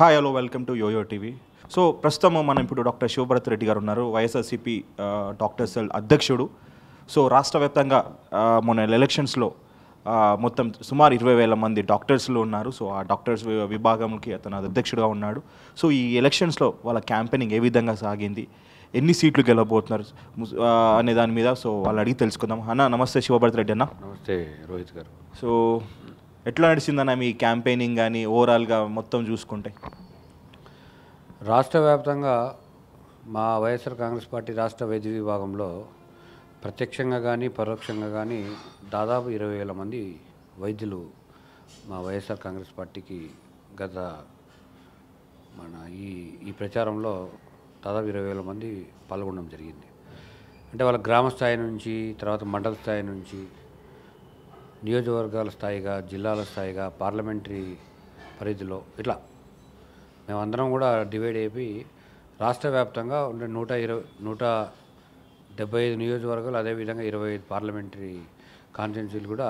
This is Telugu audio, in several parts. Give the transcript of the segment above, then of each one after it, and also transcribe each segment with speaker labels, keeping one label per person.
Speaker 1: Hi hello welcome to Yoyo TV. So ప్రస్తుతం మనం ఇప్పుడు డాక్టర్ శివభరత్ రెడ్డి గారు ఉన్నారు, వైఎస్ఆర్సీపీ డాక్టర్ సెల్ అధ్యక్షుడు. సో రాష్ట్ర వ్యాప్తంగా మొన్న ఎలక్షన్స్లో మొత్తం సుమారు 20,000 మంది డాక్టర్స్లో ఉన్నారు. సో ఆ డాక్టర్స్ విభాగంకి అతను అధ్యక్షుడుగా ఉన్నాడు. సో ఈ ఎలక్షన్స్లో వాళ్ళ క్యాంపెయినింగ్ ఏ విధంగా సాగింది, ఎన్ని సీట్లు గెలవబోతున్నారు అనే దాని మీద సో వాళ్ళు అడిగి తెలుసుకుందాం. అన్న నమస్తే శివభరత్ రెడ్డి అన్న.
Speaker 2: నమస్తే రోహిత్ గారు.
Speaker 1: సో ఎట్లా నడిచిందన్న మీ క్యాంపెయినింగ్ కానీ ఓవరాల్గా మొత్తం చూసుకుంటే?
Speaker 2: రాష్ట్ర వ్యాప్తంగా మా వైఎస్ఆర్ కాంగ్రెస్ పార్టీ రాష్ట్ర వైద్య విభాగంలో ప్రత్యక్షంగా కానీ పరోక్షంగా కానీ దాదాపు 20,000 మంది వైద్యులు మా వైఎస్ఆర్ కాంగ్రెస్ పార్టీకి గత మన ఈ ప్రచారంలో దాదాపు 20,000 మంది పాల్గొనడం జరిగింది. అంటే వాళ్ళ గ్రామ స్థాయి నుంచి, తర్వాత మండల స్థాయి నుంచి, నియోజకవర్గాల స్థాయిగా, జిల్లాల స్థాయిగా, పార్లమెంటరీ పరిధిలో ఇట్లా మేమందరం కూడా డివైడ్ అయిపోయి రాష్ట్ర వ్యాప్తంగా ఉండే 175 నియోజకవర్గాలు, అదేవిధంగా 25 పార్లమెంటరీ కాన్స్టిట్యున్సీలు కూడా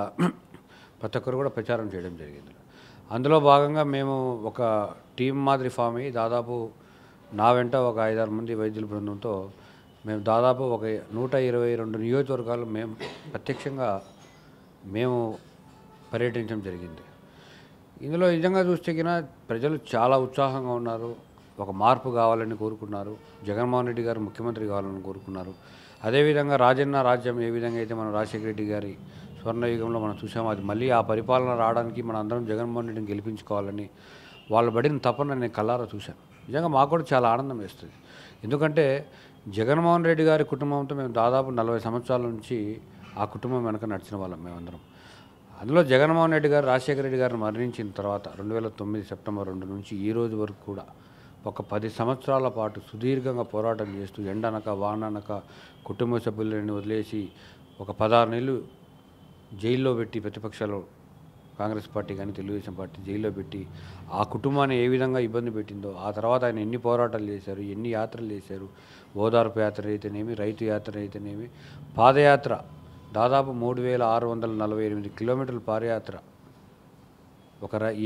Speaker 2: ప్రతి ఒక్కరు కూడా ప్రచారం చేయడం జరిగింది. అందులో భాగంగా మేము ఒక టీం మాదిరి ఫామ్ అయ్యి దాదాపు నా వెంట ఒక 5-6 మంది వైద్యుల బృందంతో మేము దాదాపు ఒక 122 నియోజకవర్గాలు మేము ప్రత్యక్షంగా మేము పర్యటించడం జరిగింది. ఇందులో నిజంగా చూస్తే కినా ప్రజలు చాలా ఉత్సాహంగా ఉన్నారు. ఒక మార్పు కావాలని కోరుకున్నారు. జగన్మోహన్ రెడ్డి గారు ముఖ్యమంత్రి కావాలని కోరుకున్నారు. అదేవిధంగా రాజన్న రాజ్యం ఏ విధంగా అయితే మనం రాజశేఖర రెడ్డి గారి స్వర్ణయుగంలో మనం చూసామో అది మళ్ళీ ఆ పరిపాలన రావడానికి మన అందరం జగన్మోహన్ రెడ్డిని గెలిపించుకోవాలని వాళ్ళు పడిన తపన నేను కళ్ళారా చూశాను. నిజంగా మాకు కూడా చాలా ఆనందం వేస్తుంది. ఎందుకంటే జగన్మోహన్ రెడ్డి గారి కుటుంబంతో మేము దాదాపు 40 సంవత్సరాల నుంచి ఆ కుటుంబం వెనక నడిచిన వాళ్ళం మేమందరం. అందులో జగన్మోహన్ రెడ్డి గారు రాజశేఖర రెడ్డి గారిని మరణించిన తర్వాత 2009 సెప్టెంబర్ 2 నుంచి ఈ రోజు వరకు కూడా ఒక 10 సంవత్సరాల పాటు సుదీర్ఘంగా పోరాటం చేస్తూ ఎండనక వాననక కుటుంబ సభ్యులని వదిలేసి ఒక 16 నెలలు జైల్లో పెట్టి ప్రతిపక్షాలు కాంగ్రెస్ పార్టీ కానీ తెలుగుదేశం పార్టీ జైల్లో పెట్టి ఆ కుటుంబాన్ని ఏ విధంగా ఇబ్బంది పెట్టిందో, ఆ తర్వాత ఆయన ఎన్ని పోరాటాలు చేశారు, ఎన్ని యాత్రలు చేశారు, ఓదార్పు యాత్ర అయితేనేమి, రైతు యాత్ర అయితేనేమి, పాదయాత్ర దాదాపు 3,648 కిలోమీటర్ల పాదయాత్ర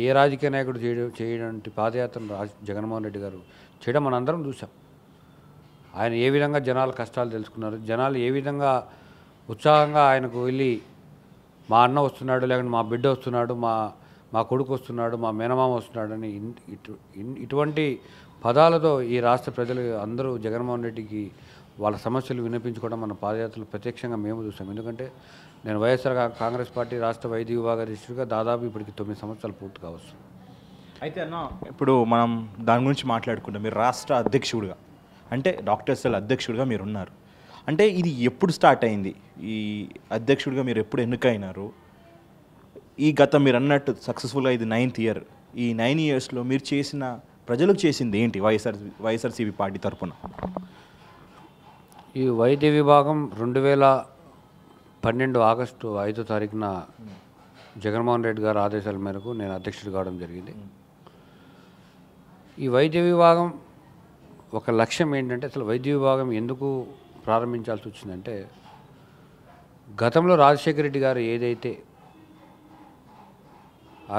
Speaker 2: ఏ రాజకీయ నాయకుడు చేయడానికి పాదయాత్రను జగన్మోహన్ రెడ్డి గారు చేయడం మనందరం చూసాం. ఆయన ఏ విధంగా జనాల కష్టాలు తెలుసుకున్నారు, జనాలు ఏ విధంగా ఉత్సాహంగా ఆయనకు వెళ్ళి మా అన్న వస్తున్నాడు, లేకుంటే మా బిడ్డ వస్తున్నాడు, మా కొడుకు వస్తున్నాడు, మా మేనమామ వస్తున్నాడు అని ఇటువంటి పదాలతో ఈ రాష్ట్ర ప్రజలు అందరూ జగన్మోహన్ రెడ్డికి వాళ్ళ సమస్యలు వినిపించుకోవడం మన పాదయాత్రలు ప్రత్యక్షంగా మేము చూసాం. ఎందుకంటే నేను వైఎస్ఆర్ కాంగ్రెస్ పార్టీ రాష్ట్ర వైద్య విభాగ అధ్యక్షుడిగా దాదాపు ఇప్పటికి 9 సంవత్సరాలు పూర్తి కావచ్చు.
Speaker 1: అయితే అన్న ఇప్పుడు మనం దాని గురించి మాట్లాడుకుంటాం. మీరు రాష్ట్ర అధ్యక్షుడిగా అంటే డాక్టర్ సెల్ అధ్యక్షుడిగా మీరు ఉన్నారు. అంటే ఇది ఎప్పుడు స్టార్ట్ అయింది? ఈ అధ్యక్షుడిగా మీరు ఎప్పుడు ఎన్నికైనారు? ఈ గత మీరు అన్నట్టు సక్సెస్ఫుల్గా ఇది 9th ఇయర్. ఈ 9 ఇయర్స్లో మీరు చేసిన ప్రజలకు చేసింది ఏంటి వైఎస్ఆర్సీపీ పార్టీ తరఫున?
Speaker 2: ఈ వైద్య విభాగం 2012 ఆగస్టు 5వ తారీఖున జగన్మోహన్ రెడ్డి గారి ఆదేశాల మేరకు నేను అధ్యక్షుడు కావడం జరిగింది. ఈ వైద్య విభాగం ఒక లక్ష్యం ఏంటంటే, అసలు వైద్య విభాగం ఎందుకు ప్రారంభించాల్సి వచ్చిందంటే, గతంలో రాజశేఖర రెడ్డి గారు ఏదైతే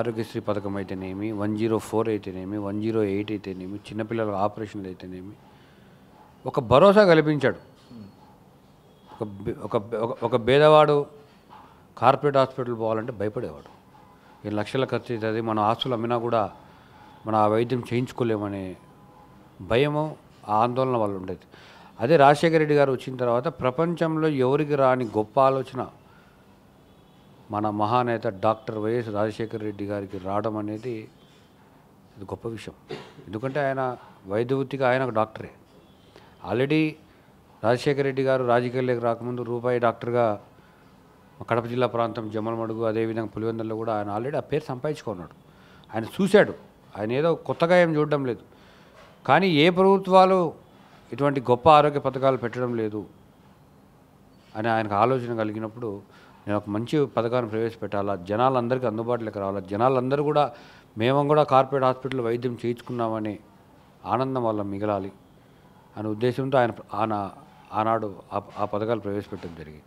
Speaker 2: ఆరోగ్యశ్రీ పథకం అయితేనేమి, 104 అయితేనేమి, 108 అయితేనేమి, చిన్నపిల్లల ఆపరేషన్లు అయితేనేమి ఒక భరోసా కల్పించాడు. ఒక పేదవాడు కార్పొరేట్ హాస్పిటల్ పోవాలంటే భయపడేవాడు. ఈ లక్షల ఖర్చు అవుతుంది, మన ఆస్తులు అమ్మినా కూడా మన ఆ వైద్యం చేయించుకోలేమనే భయము, ఆందోళన వల్ల ఉండేది. అదే రాజశేఖర రెడ్డి గారు వచ్చిన తర్వాత ప్రపంచంలో ఎవరికి రాని గొప్ప ఆలోచన మన మహానేత డాక్టర్ వైఎస్ రాజశేఖర రెడ్డి గారికి రావడం అనేది ఇది గొప్ప విషయం. ఎందుకంటే ఆయన వైద్య వృత్తిగా ఆయన ఒక డాక్టరే. ఆల్రెడీ రాజశేఖర రెడ్డి గారు రాజకీయాల్లోకి రాకముందు రూపాయి డాక్టర్గా కడప జిల్లా ప్రాంతం జమ్మలమడుగు, అదేవిధంగా పులివెందుల్లో కూడా ఆయన ఆల్రెడీ ఆ పేరు సంపాదించుకున్నాడు. ఆయన చూశాడు, ఆయన ఏదో కొత్తగా ఏం చూడడం లేదు. కానీ ఏ ప్రభుత్వాలు ఇటువంటి గొప్ప ఆరోగ్య పథకాలు పెట్టడం లేదు అని ఆయనకు ఆలోచన కలిగినప్పుడు, నేను ఒక మంచి పథకాన్ని ప్రవేశపెట్టాలా, జనాలందరికీ అందుబాటులోకి రావాలా, జనాలందరూ కూడా మేము కూడా కార్పొరేట్ హాస్పిటల్ వైద్యం చేయించుకున్నామని ఆనందం వల్ల మిగలాలి అనే ఉద్దేశంతో ఆయన ఆనాడు ఆ పథకాలు ప్రవేశపెట్టడం జరిగింది.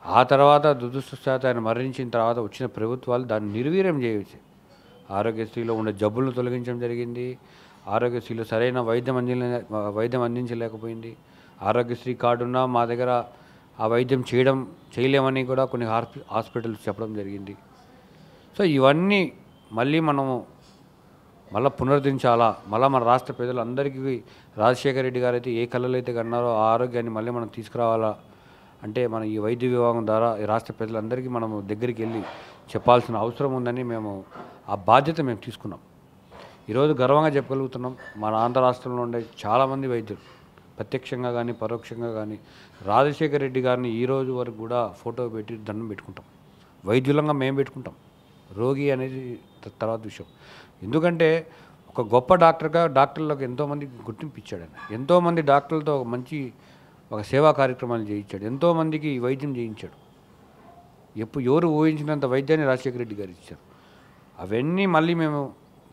Speaker 2: ఆ తర్వాత దురదృష్టవశాత్తు ఆయన మరణించిన తర్వాత వచ్చిన ప్రభుత్వాలు దాన్ని నిర్వీర్యం చేయవచ్చు. ఆరోగ్యశ్రీలో ఉండే జబ్బులను తొలగించడం జరిగింది. ఆరోగ్యశ్రీలో సరైన వైద్యం అందించలేకపోయింది. ఆరోగ్యశ్రీ కార్డు ఉన్నా మా దగ్గర ఆ వైద్యం చేయలేమని కూడా కొన్ని హాస్పిటల్స్ చెప్పడం జరిగింది. సో ఇవన్నీ మళ్ళీ మనము పునరుద్ధరించాలా, మన రాష్ట్ర ప్రజలందరికీ రాజశేఖర రెడ్డి గారు అయితే ఏ కళలు అయితే కన్నారో ఆ ఆరోగ్యాన్ని మళ్ళీ మనం తీసుకురావాలా అంటే మనం ఈ వైద్య విభాగం ద్వారా ఈ రాష్ట్ర ప్రజలందరికీ మనము దగ్గరికి వెళ్ళి చెప్పాల్సిన అవసరం ఉందని ఆ బాధ్యత మేము తీసుకున్నాం. ఈరోజు గర్వంగా చెప్పగలుగుతున్నాం, మన ఆంధ్ర రాష్ట్రంలో ఉండే చాలామంది వైద్యులు ప్రత్యక్షంగా కానీ పరోక్షంగా కానీ రాజశేఖర రెడ్డి గారిని ఈ రోజు వరకు కూడా ఫోటో పెట్టి దండం పెట్టుకుంటాం. వైద్యులంగా మేము పెట్టుకుంటాం. రోగి అనేది తర్వాత విషయం. ఎందుకంటే ఒక గొప్ప డాక్టర్లకు ఎంతోమంది గుర్తింపు ఇచ్చాడు ఆయన. ఎంతోమంది డాక్టర్లతో ఒక సేవా కార్యక్రమాలు చేయించాడు. ఎంతోమందికి వైద్యం చేయించాడు. ఎవరు ఊహించినంత వైద్యాన్ని రాజశేఖర రెడ్డి గారు ఇచ్చారు. అవన్నీ మళ్ళీ మేము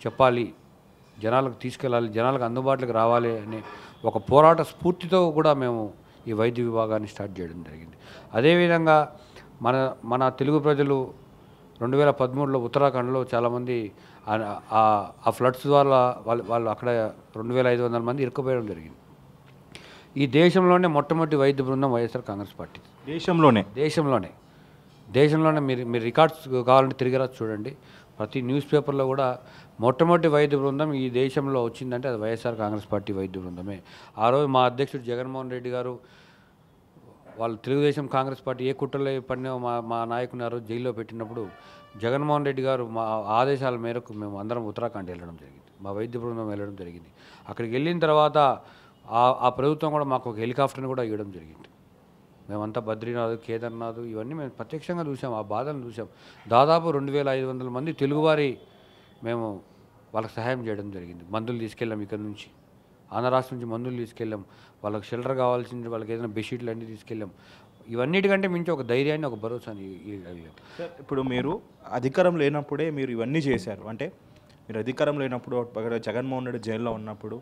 Speaker 2: చెప్పాలి, జనాలకు తీసుకెళ్ళాలి, జనాలకు అందుబాటులోకి రావాలి అనే ఒక పోరాట స్ఫూర్తితో కూడా మేము ఈ వైద్య విభాగాన్ని స్టార్ట్ చేయడం జరిగింది. అదేవిధంగా మన తెలుగు ప్రజలు 2013లో ఉత్తరాఖండ్లో చాలామంది ఆ ఫ్లడ్స్ వల్ల వాళ్ళు అక్కడ 2500 మంది ఇరుక్కుపోయడం జరిగింది. ఈ దేశంలోనే మొట్టమొదటి వైద్య బృందం వైఎస్ఆర్ కాంగ్రెస్ పార్టీ. దేశంలోనే మీరు రికార్డ్స్ కావాలంటే తిరిగిరా చూడండి. ప్రతి న్యూస్ పేపర్లో కూడా మొట్టమొదటి వైద్య బృందం ఈ దేశంలో వచ్చిందంటే అది వైఎస్ఆర్ కాంగ్రెస్ పార్టీ వైద్య బృందమే. ఆ రోజు మా అధ్యక్షుడు జగన్మోహన్ రెడ్డి గారు వాళ్ళు తెలుగుదేశం కాంగ్రెస్ పార్టీ ఏ కుట్రలో పడినా మా నాయకుని ఆ రోజు జైల్లో పెట్టినప్పుడు జగన్మోహన్ రెడ్డి గారు మా ఆదేశాల మేరకు మేము అందరం ఉత్తరాఖండ్ వెళ్ళడం జరిగింది. మా వైద్య బృందం వెళ్ళడం జరిగింది. అక్కడికి వెళ్ళిన తర్వాత ఆ ప్రభుత్వం కూడా మాకు ఒక హెలికాప్టర్ని కూడా ఇవ్వడం జరిగింది. మేమంతా బద్రీనాథ్, కేదార్నాథ్ ఇవన్నీ మేము ప్రత్యక్షంగా చూసాం. ఆ బాధను చూసాం. దాదాపు 2500 మంది తెలుగువారి మేము వాళ్ళకి సహాయం చేయడం జరిగింది. మందులు తీసుకెళ్ళాం, ఇక్కడ నుంచి ఆంధ్ర రాష్ట్రం నుంచి మందులు తీసుకెళ్ళాం. వాళ్ళకి షెల్టర్ కావాల్సింది, వాళ్ళకి ఏదైనా బెడ్షీట్లు అన్నీ తీసుకెళ్ళాం. ఇవన్నిటికంటే మించి ఒక ధైర్యాన్ని, ఒక భరోసాని
Speaker 1: సార్, ఇప్పుడు మీరు అధికారం లేనప్పుడే మీరు ఇవన్నీ చేశారు. అంటే మీరు అధికారం లేనప్పుడు జగన్మోహన్ రెడ్డి జైల్లో ఉన్నప్పుడు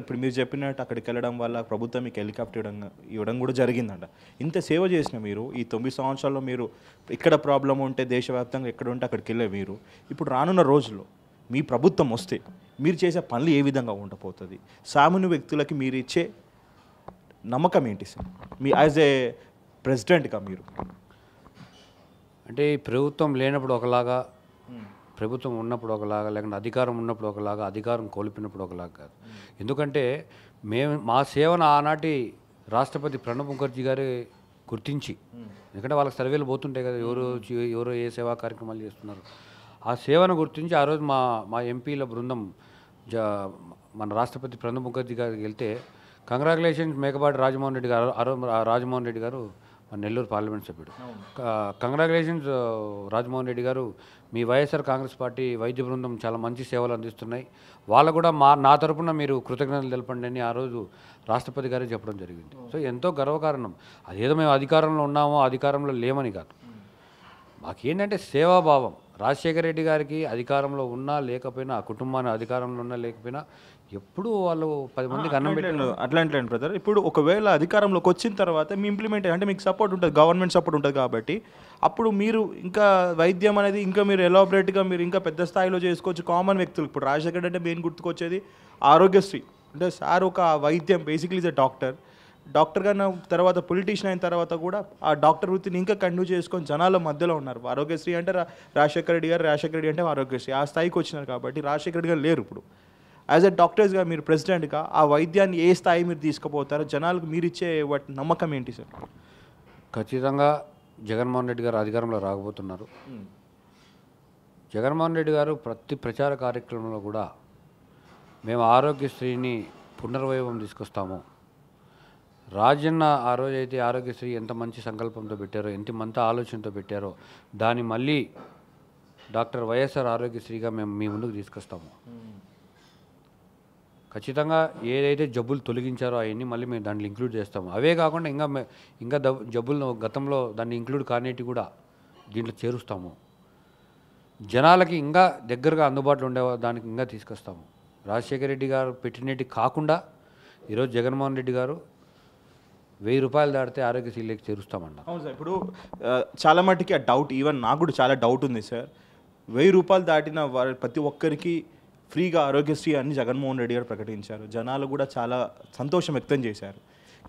Speaker 1: ఇప్పుడు మీరు చెప్పినట్టు అక్కడికి వెళ్ళడం వల్ల ప్రభుత్వం మీకు హెలికాప్టర్ ఇవ్వడం కూడా జరిగిందంట. ఇంత సేవ చేసిన మీరు ఈ 9 సంవత్సరాల్లో మీరు ఇక్కడ ప్రాబ్లం ఉంటే దేశవ్యాప్తంగా ఎక్కడ ఉంటే అక్కడికి వెళ్ళే మీరు ఇప్పుడు రానున్న రోజుల్లో మీ ప్రభుత్వం వస్తే మీరు చేసే పనులు ఏ విధంగా ఉండబోతుంది? సామాన్య వ్యక్తులకి మీరు ఇచ్చే నమ్మకం ఏంటి సార్, మీ యాజ్ ఏ ప్రెసిడెంట్గా? మీరు
Speaker 2: అంటే ఈ ప్రభుత్వం లేనప్పుడు ఒకలాగా, ప్రభుత్వం ఉన్నప్పుడు ఒకలాగా, లేకుంటే అధికారం ఉన్నప్పుడు ఒకలాగా, అధికారం కోల్పోయినప్పుడు ఒకలాగా కాదు. ఎందుకంటే మా సేవను ఆనాటి రాష్ట్రపతి ప్రణబ్ ముఖర్జీ గారు గుర్తించి, ఎందుకంటే వాళ్ళకి సర్వేలు పోతుంటాయి కదా, ఎవరు ఏ సేవా కార్యక్రమాలు చేస్తున్నారు, ఆ సేవను గుర్తించి ఆ రోజు మా ఎంపీల బృందం మన రాష్ట్రపతి ప్రణబ్ ముఖర్జీ గారికి వెళ్తే కంగ్రాచులేషన్స్ మేకపాటి రాజమోహన్ రెడ్డి గారు, రాజమోహన్ రెడ్డి గారు మన నెల్లూరు పార్లమెంట్ సభ్యుడు, కంగ్రాచులేషన్స్ రాజమోహన్ రెడ్డి గారు, మీ వైఎస్ఆర్ కాంగ్రెస్ పార్టీ వైద్య బృందం చాలా మంచి సేవలు అందిస్తున్నాయి, వాళ్ళు కూడా నా తరపున మీరు కృతజ్ఞతలు తెలపండి అని ఆ రోజు రాష్ట్రపతి గారే చెప్పడం జరిగింది. సో ఎంతో గర్వకారణం. అదేదో మేము అధికారంలో ఉన్నామో అధికారంలో లేమని కాదు, మాకేంటంటే సేవాభావం. రాజశేఖర రెడ్డి గారికి అధికారంలో ఉన్నా లేకపోయినా, ఆ కుటుంబాన్ని అధికారంలో ఉన్నా లేకపోయినా ఎప్పుడు వాళ్ళు 10 మందికి అన్నం పెట్టారు.
Speaker 1: అట్లా బ్రదర్, ఇప్పుడు ఒకవేళ అధికారంలోకి వచ్చిన తర్వాత మీ ఇంప్లిమెంట్ అంటే మీకు సపోర్ట్ ఉంటుంది, గవర్నమెంట్ సపోర్ట్ ఉంటుంది కాబట్టి అప్పుడు మీరు ఇంకా వైద్యం అనేది ఇంకా మీరు ఎలాబరేట్గా మీరు ఇంకా పెద్ద స్థాయిలో చేసుకోవచ్చు. కామన్ వ్యక్తులు ఇప్పుడు రాజశేఖర్ అంటే మెయిన్ గుర్తుకొచ్చేది ఆరోగ్యశ్రీ. అంటే సార్ ఒక వైద్యం బేసిక్లీ ఈజ్ ఎ డాక్టర్ కన్నా తర్వాత పొలిటీషియన్ అయిన తర్వాత కూడా ఆ డాక్టర్ వృత్తిని ఇంకా కంటిన్యూ చేసుకొని జనాల మధ్యలో ఉన్నారు. ఆరోగ్యశ్రీ అంటే రాజశేఖర రెడ్డి రెడ్డి అంటే ఆరోగ్యశ్రీ ఆ స్థాయికి వచ్చినారు కాబట్టి రాజశేఖర రెడ్డి గారు లేరు. ఇప్పుడు యాజ్ ఎ డాక్టర్స్గా మీరు ప్రెసిడెంట్గా ఆ వైద్యాన్ని ఏ స్థాయి మీరు తీసుకుపోతారో, జనాలకు మీరు ఇచ్చే వాటి నమ్మకం ఏంటి సార్?
Speaker 2: ఖచ్చితంగా జగన్మోహన్ రెడ్డి గారు అధికారంలో రాకపోతున్నారు. జగన్మోహన్ రెడ్డి గారు ప్రతి ప్రచార కార్యక్రమంలో కూడా మేము ఆరోగ్యశ్రీని పునర్వైభవం తీసుకొస్తాము. రాజన్న ఆ రోజైతే ఆరోగ్యశ్రీ ఎంత మంచి సంకల్పంతో పెట్టారో, ఎంత మంచి ఆలోచనతో పెట్టారో, దాన్ని మళ్ళీ డాక్టర్ వైఎస్ఆర్ ఆరోగ్యశ్రీగా మేము మీ ముందుకు తీసుకొస్తాము. ఖచ్చితంగా ఏదైతే జబ్బులు తొలగించారో అవన్నీ మళ్ళీ మేము దాంట్లో ఇంక్లూడ్ చేస్తాము. అవే కాకుండా ఇంకా జబ్బులను గతంలో దాన్ని ఇంక్లూడ్ కానేటి కూడా దీంట్లో చేరుస్తాము. జనాలకి ఇంకా దగ్గరగా అందుబాటులో ఉండే దానికి ఇంకా తీసుకొస్తాము. రాజశేఖర రెడ్డి గారు పెట్టినట్టు కాకుండా ఈరోజు జగన్మోహన్ రెడ్డి గారు 1000 రూపాయలు దాటితే ఆరోగ్యశ్రీలోకి చేరుస్తామన్నారు.
Speaker 1: అవును సార్, ఇప్పుడు చాలా మటుకి ఆ డౌట్, ఈవెన్ నాకు కూడా చాలా డౌట్ ఉంది సార్. 1000 రూపాయలు దాటిన ప్రతి ఒక్కరికి ఫ్రీగా ఆరోగ్యశ్రీ అని జగన్మోహన్ రెడ్డి గారు ప్రకటించారు. జనాలు కూడా చాలా సంతోషం వ్యక్తం చేశారు.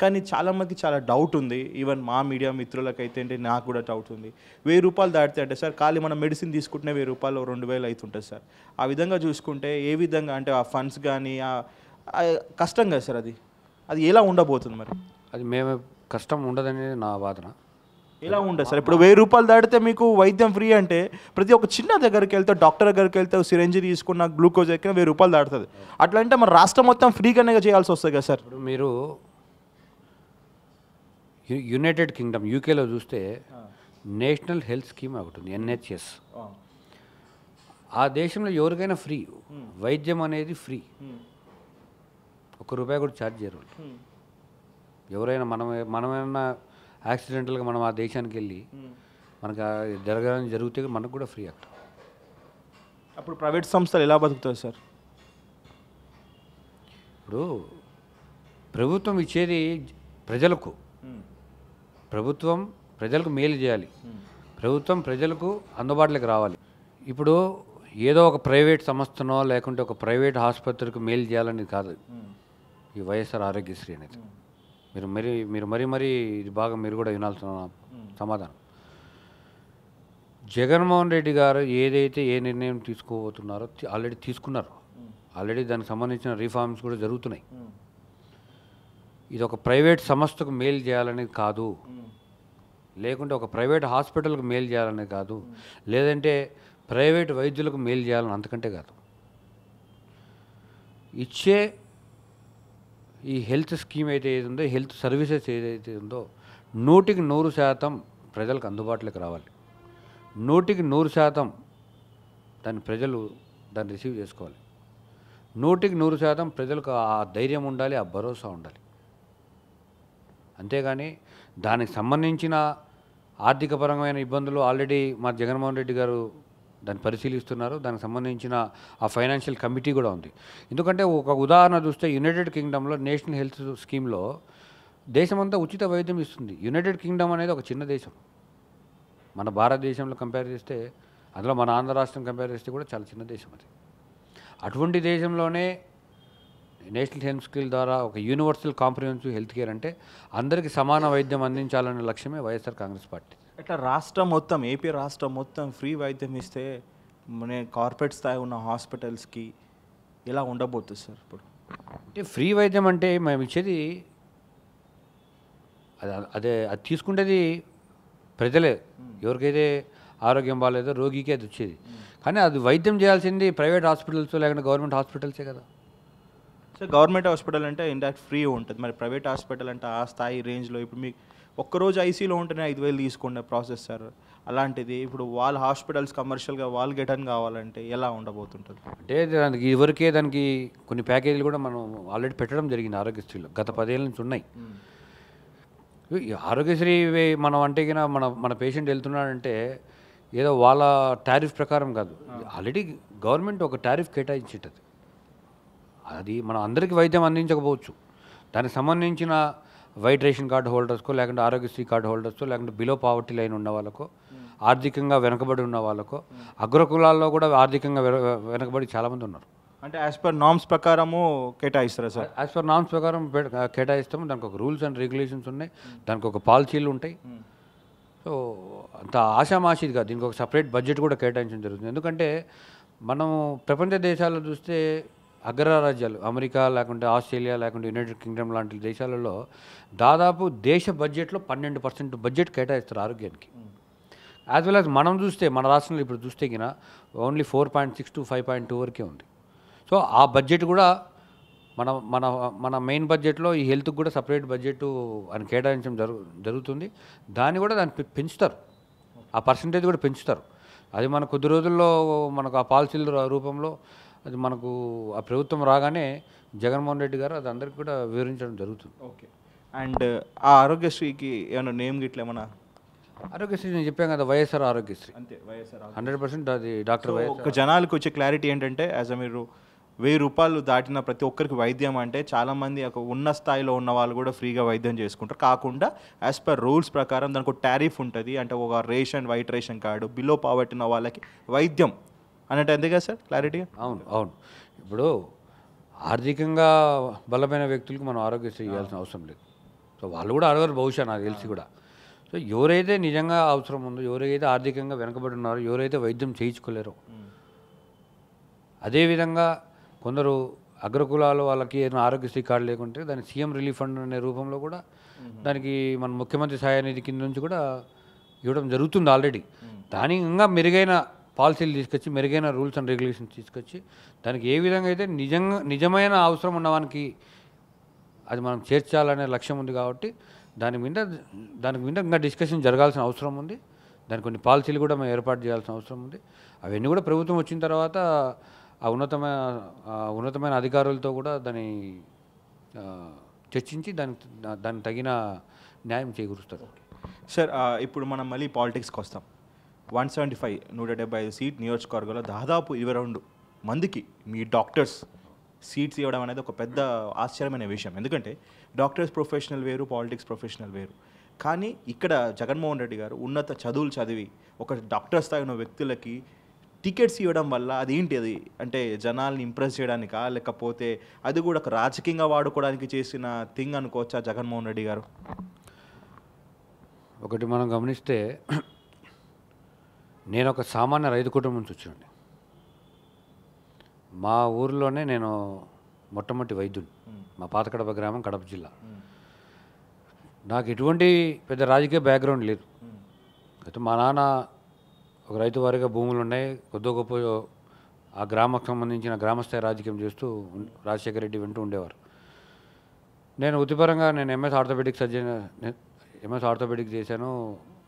Speaker 1: కానీ చాలామందికి చాలా డౌట్ ఉంది. ఈవెన్ మా మీడియా మిత్రులకైతే అంటే నాకు కూడా డౌట్ ఉంది. 1000 రూపాయలు దాటితే అంటే సార్ ఖాళీ మనం మెడిసిన్ తీసుకుంటే 1000 రూపాయలు 2000 అవుతుంటుంది సార్. ఆ విధంగా చూసుకుంటే ఏ విధంగా అంటే ఆ ఫండ్స్ కానీ కష్టం కదా సార్ అది ఎలా ఉండబోతుంది మరి?
Speaker 2: అది మేము కష్టం ఉండదనేది నా వాదన.
Speaker 1: ఎలా ఉండదు సార్? ఇప్పుడు 1000 రూపాయలు దాటితే మీకు వైద్యం ఫ్రీ అంటే ప్రతి ఒక్క చిన్న దగ్గరికి వెళ్తే డాక్టర్ దగ్గరికి వెళ్తే సిరంజి తీసుకున్న గ్లూకోజ్ ఎక్కిన 1000 రూపాయలు దాటుతుంది. అట్లా అంటే మన రాష్ట్రం మొత్తం ఫ్రీగానే చేయాల్సి వస్తుంది కదా సార్?
Speaker 2: ఇప్పుడు మీరు యునైటెడ్ కింగ్డమ్ యూకేలో చూస్తే నేషనల్ హెల్త్ స్కీమ్ ఒకటి ఉంది, ఎన్హెచ్ఎస్. ఆ దేశంలో ఎవరికైనా ఫ్రీ వైద్యం అనేది ఫ్రీ, ₹1 కూడా ఛార్జ్ చేయరు. ఎవరైనా మనమైనా యాక్సిడెంటల్గా మనం ఆ దేశానికి వెళ్ళి మనకు జరిగితే మనకు కూడా ఫ్రీ అక్కడ.
Speaker 1: అప్పుడు ప్రైవేట్ సంస్థలు ఎలా బతుకుతాయి సార్?
Speaker 2: ఇప్పుడు ప్రభుత్వం ఇచ్చేది ప్రజలకు, ప్రభుత్వం ప్రజలకు మేలు చేయాలి, ప్రభుత్వం ప్రజలకు అందుబాటులోకి రావాలి. ఇప్పుడు ఏదో ఒక ప్రైవేట్ సంస్థనో లేకుంటే ఒక ప్రైవేట్ ఆసుపత్రికి మేలు చేయాలని కాదు ఈ వైఎస్ఆర్ ఆరోగ్యశ్రీ అనేది. మీరు మరీ ఇది బాగా మీరు కూడా వినాల్సిన సమాధానం. జగన్మోహన్ రెడ్డి గారు ఏదైతే ఏ నిర్ణయం తీసుకోబోతున్నారో ఆల్రెడీ తీసుకున్నారు. ఆల్రెడీ దానికి సంబంధించిన రిఫార్మ్స్ కూడా జరుగుతున్నాయి. ఇది ఒక ప్రైవేట్ సంస్థకు మేలు చేయాలనేది కాదు, లేకుంటే ఒక ప్రైవేట్ హాస్పిటల్కి మేలు చేయాలనేది కాదు, లేదంటే ప్రైవేట్ వైద్యులకు మేలు చేయాలని అంతకంటే కాదు. ఇచ్చే ఈ హెల్త్ స్కీమ్ అయితే ఉందో, హెల్త్ సర్వీసెస్ ఏదైతే ఉందో 100% ప్రజలకు అందుబాటులోకి రావాలి. 100% దాన్ని ప్రజలు దాన్ని రిసీవ్ చేసుకోవాలి. 100% ప్రజలకు ఆ ధైర్యం ఉండాలి, ఆ భరోసా ఉండాలి. అంతేగాని దానికి సంబంధించిన ఆర్థికపరమైన ఇబ్బందులు ఆల్రెడీ మా జగన్మోహన్ రెడ్డి గారు దాన్ని పరిశీలిస్తున్నారు. దానికి సంబంధించిన ఆ ఫైనాన్షియల్ కమిటీ కూడా ఉంది. ఎందుకంటే ఒక ఉదాహరణ చూస్తే యునైటెడ్ కింగ్డమ్లో నేషనల్ హెల్త్ స్కీమ్లో దేశమంతా ఉచిత వైద్యం ఇస్తుంది. యునైటెడ్ కింగ్డమ్ అనేది ఒక చిన్న దేశం. మన భారతదేశంలో కంపేర్ చేస్తే, అందులో మన ఆంధ్ర రాష్ట్రం కంపేర్ చేస్తే కూడా చాలా చిన్న దేశం అది. అటువంటి దేశంలోనే నేషనల్ హెల్త్ స్కీమ్ ద్వారా ఒక యూనివర్సల్ కాంప్రిహెన్సివ్ హెల్త్ కేర్ అంటే అందరికీ సమాన వైద్యం అందించాలనే లక్ష్యమే వైఎస్ఆర్ కాంగ్రెస్ పార్టీ.
Speaker 1: ఇట్లా రాష్ట్రం మొత్తం ఏపీ రాష్ట్రం మొత్తం ఫ్రీ వైద్యం ఇస్తే మన కార్పొరేట్ స్థాయి ఉన్న హాస్పిటల్స్కి ఎలా ఉండబోతుంది సార్? ఇప్పుడు
Speaker 2: అంటే ఫ్రీ వైద్యం అంటే మేము ఇచ్చేది అది తీసుకునేది ప్రజలే. ఎవరికైతే ఆరోగ్యం బాగాలేదో రోగికి అది వచ్చేది. కానీ అది వైద్యం చేయాల్సింది ప్రైవేట్ హాస్పిటల్స్ లేకుంటే గవర్నమెంట్ హాస్పిటల్సే కదా.
Speaker 1: సో గవర్నమెంట్ హాస్పిటల్ అంటే ఇండైరెక్ట్ ఫ్రీ ఉంటుంది. మరి ప్రైవేట్ హాస్పిటల్ అంటే ఆ స్థాయి రేంజ్లో ఇప్పుడు మీకు ఒక్కరోజు ఐసీలో ఉంటేనే 5000 తీసుకునే ప్రాసెస్ సార్. అలాంటిది ఇప్పుడు వాళ్ళ హాస్పిటల్స్ కమర్షియల్గా వాళ్ళు గెటన్ కావాలంటే ఎలా ఉండబోతుంటుంది?
Speaker 2: అంటే దానికి ఇదివరకే దానికి కొన్ని ప్యాకేజీలు కూడా మనం ఆల్రెడీ పెట్టడం జరిగింది ఆరోగ్యశ్రీలో. గత 10 ఏళ్ళ నుంచి ఉన్నాయి. ఈ ఆరోగ్యశ్రీ మనం అంటే మన పేషెంట్ వెళ్తున్నాడంటే ఏదో వాళ్ళ టారిఫ్ ప్రకారం కాదు. ఆల్రెడీ గవర్నమెంట్ ఒక టారిఫ్ కేటాయించేటది. అది మనం అందరికీ వైద్యం అందించకపోవచ్చు. దానికి సంబంధించిన వైట్ రేషన్ కార్డు హోల్డర్స్కో లేకుంటే ఆరోగ్యశ్రీ కార్డు హోల్డర్స్కో లేకుంటే బిలో పావర్టీ లైన్ ఉన్న వాళ్ళకో, ఆర్థికంగా వెనకబడి ఉన్న వాళ్ళకో, అగ్రకులాల్లో కూడా ఆర్థికంగా వెనకబడి చాలామంది ఉన్నారు.
Speaker 1: అంటే యాజ్ పర్ నామ్స్ ప్రకారము కేటాయిస్తారా సార్?
Speaker 2: యాజ్ పర్ నామ్స్ ప్రకారం కేటాయిస్తాము. దానికి ఒక రూల్స్ అండ్ రెగ్యులేషన్స్ ఉన్నాయి, దానికి ఒక పాలసీలు ఉంటాయి. సో అంత ఆషామాషిది కాదు. దీనికి ఒక సపరేట్ బడ్జెట్ కూడా కేటాయించడం జరుగుతుంది. ఎందుకంటే మనం ప్రపంచ దేశాల్లో చూస్తే అగ్రరాజ్యాలు అమెరికా లేకుంటే ఆస్ట్రేలియా లేకుంటే యునైటెడ్ కింగ్డమ్ లాంటి దేశాలలో దాదాపు దేశ బడ్జెట్లో 12% బడ్జెట్ కేటాయిస్తారు ఆరోగ్యానికి. యాజ్ వెల్ యాజ్ మనం చూస్తే మన రాష్ట్రంలో ఇప్పుడు చూస్తే కినా ఓన్లీ 4.6 to 5.2 వరకే ఉంది. సో ఆ బడ్జెట్ కూడా మన మన మన మెయిన్ బడ్జెట్లో ఈ హెల్త్కి కూడా సపరేట్ బడ్జెట్ అని కేటాయించడం జరుగుతుంది. దాన్ని కూడా దాన్ని పెంచుతారు, ఆ పర్సంటేజ్ కూడా పెంచుతారు. అది మన కొద్ది రోజుల్లో మనకు ఆ పాలసీల రూపంలో అది మనకు ఆ ప్రభుత్వం రాగానే జగన్మోహన్ రెడ్డి గారు అది అందరికీ కూడా వివరించడం జరుగుతుంది.
Speaker 1: ఓకే. అండ్ ఆ ఆరోగ్యశ్రీకి ఏమైనా నేమ్ గిట్ల ఏమన్నా?
Speaker 2: ఆరోగ్యశ్రీ నేను చెప్పాను కదా, వైఎస్ఆర్ ఆరోగ్యశ్రీ.
Speaker 1: అంతే, వైఎస్ఆర్
Speaker 2: 100% అది డాక్టర్ వైఎస్ఆర్.
Speaker 1: ఒక జనాలకు వచ్చే క్లారిటీ ఏంటంటే యాజ్ మీరు 1000 రూపాయలు దాటిన ప్రతి ఒక్కరికి వైద్యం అంటే చాలామంది ఒక ఉన్న స్థాయిలో ఉన్న వాళ్ళు కూడా ఫ్రీగా వైద్యం చేసుకుంటారు. కాకుండా యాజ్ పర్ రూల్స్ ప్రకారం దానికి ఒక టారిఫ్ ఉంటుంది. అంటే ఒక ration, white ration card, below poverty ఉన్న వాళ్ళకి వైద్యం అన్నట్టు అంతే కదా సార్? క్లారిటీ.
Speaker 2: అవును. ఇప్పుడు ఆర్థికంగా బలమైన వ్యక్తులకు మనం ఆరోగ్యశ్రీ ఇవ్వాల్సిన అవసరం లేదు. సో వాళ్ళు కూడా అడగరు బహుశా, నాకు తెలిసి కూడా. సో ఎవరైతే నిజంగా అవసరం ఉందో, ఎవరైతే ఆర్థికంగా వెనకబడి ఉన్నారో, ఎవరైతే వైద్యం చేయించుకోలేరో, అదేవిధంగా కొందరు అగ్రకులాలు వాళ్ళకి ఏదైనా ఆరోగ్యశ్రీ కార్డు లేకుంటే దాన్ని సీఎం రిలీఫ్ ఫండ్ అనే రూపంలో కూడా దానికి మన ముఖ్యమంత్రి సహాయ నిధి కింద నుంచి కూడా ఇవ్వడం జరుగుతుంది ఆల్రెడీ. దానికి ఇంకా మెరుగైన పాలసీలు తీసుకొచ్చి, మెరుగైన రూల్స్ అండ్ రెగ్యులేషన్స్ తీసుకొచ్చి, దానికి ఏ విధంగా అయితే నిజమైన అవసరం ఉన్నవానికి అది మనం చేర్చాలనే లక్ష్యం ఉంది. కాబట్టి దాని మీద ఇంకా డిస్కషన్ జరగాల్సిన అవసరం ఉంది. దానికి కొన్ని పాలసీలు కూడా మేము ఏర్పాటు చేయాల్సిన అవసరం ఉంది. అవన్నీ కూడా ప్రభుత్వం వచ్చిన తర్వాత ఆ ఉన్నతమైన అధికారులతో కూడా దాన్ని చర్చించి దానికి తగిన న్యాయం చేకూరుస్తారు.
Speaker 1: సార్ ఇప్పుడు మనం మళ్ళీ పాలిటిక్స్కి వస్తాం. 175 సీట్ నియోజకవర్గంలో దాదాపు 22 మందికి మీ డాక్టర్స్ సీట్స్ ఇవ్వడం అనేది ఒక పెద్ద ఆశ్చర్యమైన విషయం. ఎందుకంటే డాక్టర్స్ ప్రొఫెషనల్ వేరు, పాలిటిక్స్ ప్రొఫెషనల్ వేరు. కానీ ఇక్కడ జగన్మోహన్ రెడ్డి గారు ఉన్నత చదువులు చదివి ఒక డాక్టర్ స్థాయి ఉన్న వ్యక్తులకి టికెట్స్ ఇవ్వడం వల్ల అదేంటి, అది అంటే జనాల్ని ఇంప్రెస్ చేయడానికా, లేకపోతే అది కూడా ఒక రాజకీయంగా వాడుకోవడానికి చేసిన థింగ్ అనుకోవచ్చా జగన్మోహన్ రెడ్డి గారు?
Speaker 2: ఒకటి మనం గమనిస్తే, నేను ఒక సామాన్య రైతు కుటుంబం నుంచి వచ్చాను. మా ఊరిలోనే నేను మొట్టమొదటి వైద్యుడు. మా పాత కడప గ్రామం, కడప జిల్లా. నాకు ఎటువంటి పెద్ద రాజకీయ బ్యాక్గ్రౌండ్ లేదు. అయితే మా నాన్న ఒక రైతు వారిగా భూములు ఉన్నాయి, కొద్ది గొప్ప ఆ గ్రామకు సంబంధించిన గ్రామస్థాయి రాజకీయం చేస్తూ రాజశేఖర రెడ్డి వింటూ ఉండేవారు. నేను వృత్తిపరంగా ఎంఎస్ ఆర్థోపెడిక్ చేశాను.